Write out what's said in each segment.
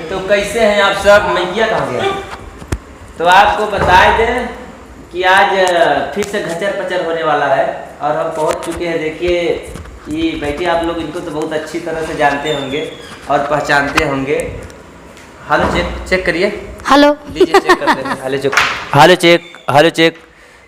तो कैसे हैं आप सब? मैया कहाँ गया? तो आपको बता दें कि आज फिर से घचर पचर होने वाला है और हम पहुंच चुके हैं। देखिए ये बैठे आप लोग, इनको तो बहुत अच्छी तरह से जानते होंगे और पहचानते होंगे। हेलो चेक करिए। हेलो लीजिए चेक करते हैं। Hello check.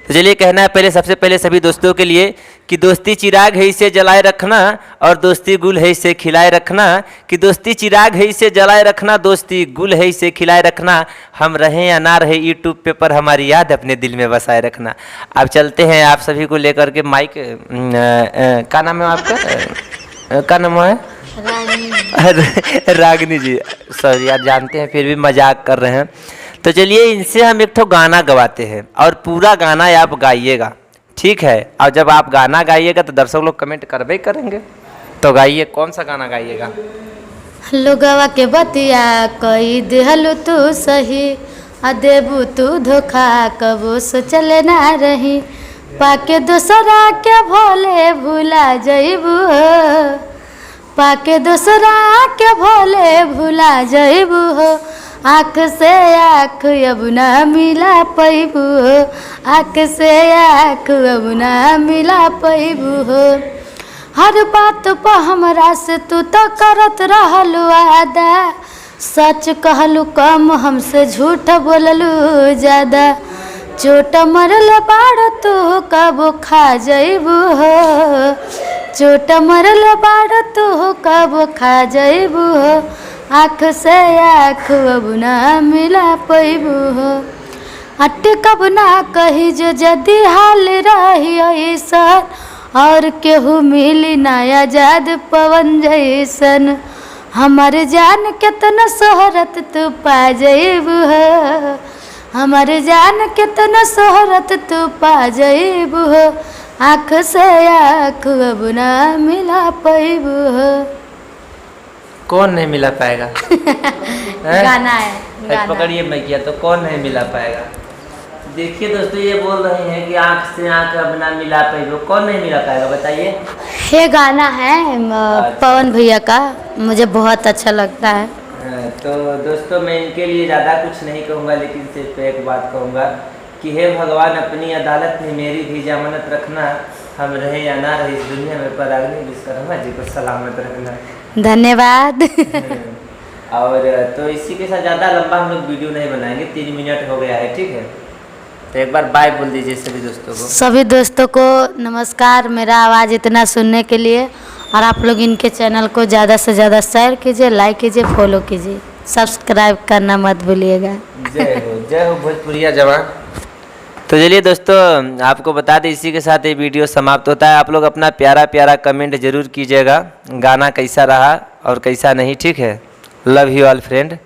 तो चलिए कहना है पहले, सबसे पहले सभी दोस्तों के लिए कि दोस्ती चिराग है इसे जलाए रखना और दोस्ती गुल है इसे खिलाए रखना। कि दोस्ती चिराग है इसे जलाए रखना, दोस्ती गुल है इसे खिलाए रखना। हम रहें या ना रहे यूट्यूब पे पर हमारी याद अपने दिल में बसाए रखना। अब चलते हैं आप सभी को लेकर के माइक। क्या नाम है आपका? क्या नाम है? रागिनी जी। सॉरी यार, जानते हैं फिर भी मजाक कर रहे हैं। तो चलिए इनसे हम एक ठो गाना गवाते हैं और पूरा गाना आप गाइएगा, ठीक है? और जब आप गाना गाइएगा तो दर्शक लोग कमेंट करबे करेंगे। तो गाइए, कौन सा गाना गाइएगा? लोगवा के बतिया कई दिहलु तू सही, आ देबू तू धोखा कबो सोचले ना रही। पाके दूसरा के भोले भूला जइबू, पाके दूसरा के भोले भूला जइबू हो। आँख से आँख अब ना मिला पैबू हो, आँख से आँख अब ना मिला पैबू हो। हर बात पर हमरा से तू तो करत रहलू वादा, सच कहलू कम हमसे झूठ बोललू ज़्यादा। चोट मरल बाड़ तू कब खा जइबू हो, चोट मरल बाड़ तू कब खा जइबू हो। आँख से आँख अब ना मिला पैबू हो। अट्टे कब ना कही जो जदी हाल रही ऐसन, और केहू मिली नया जाद पवन जैसन। हमार जान केतना शोहरत तू पा जइबू हो, हमार जान केतना शोहरत तू पा जइबू हो। आँख से आँख अब ना मिला पैबू हो। कौन नहीं मिला पाएगा? गाना है गाना। पकड़िए मैया, तो कौन नहीं मिला पाएगा? देखिए दोस्तों, ये बोल रहे हैं कि आँख से आँख अब ना मिला पाएगा। कौन नहीं मिला पाएगा बताइए? ये गाना है पवन भैया का, मुझे बहुत अच्छा लगता है। तो दोस्तों मैं इनके लिए ज़्यादा कुछ नहीं कहूँगा, लेकिन सिर्फ एक बात कहूँगा कि हे भगवान अपनी अदालत में मेरी भी जमानत रखना। हम रहे या ना रहे इस दुनिया में, पर अग्नि विश्वकर्मा जी को सलामत रखना। धन्यवाद। और तो इसी के साथ ज़्यादा लंबा हम लोग वीडियो नहीं बनाएंगे, 3 मिनट हो गया है, ठीक है? तो एक बार बाय बोल दीजिए सभी दोस्तों को। सभी दोस्तों को नमस्कार, मेरा आवाज़ इतना सुनने के लिए। और आप लोग इनके चैनल को ज़्यादा से ज़्यादा शेयर कीजिए, लाइक कीजिए, फॉलो कीजिए, सब्सक्राइब करना मत भूलिएगा। जय हो भोजपुरिया जवान। तो चलिए दोस्तों, आपको बता दें इसी के साथ ये वीडियो समाप्त होता है। आप लोग अपना प्यारा प्यारा कमेंट जरूर कीजिएगा, गाना कैसा रहा और कैसा नहीं, ठीक है? Love you all friend.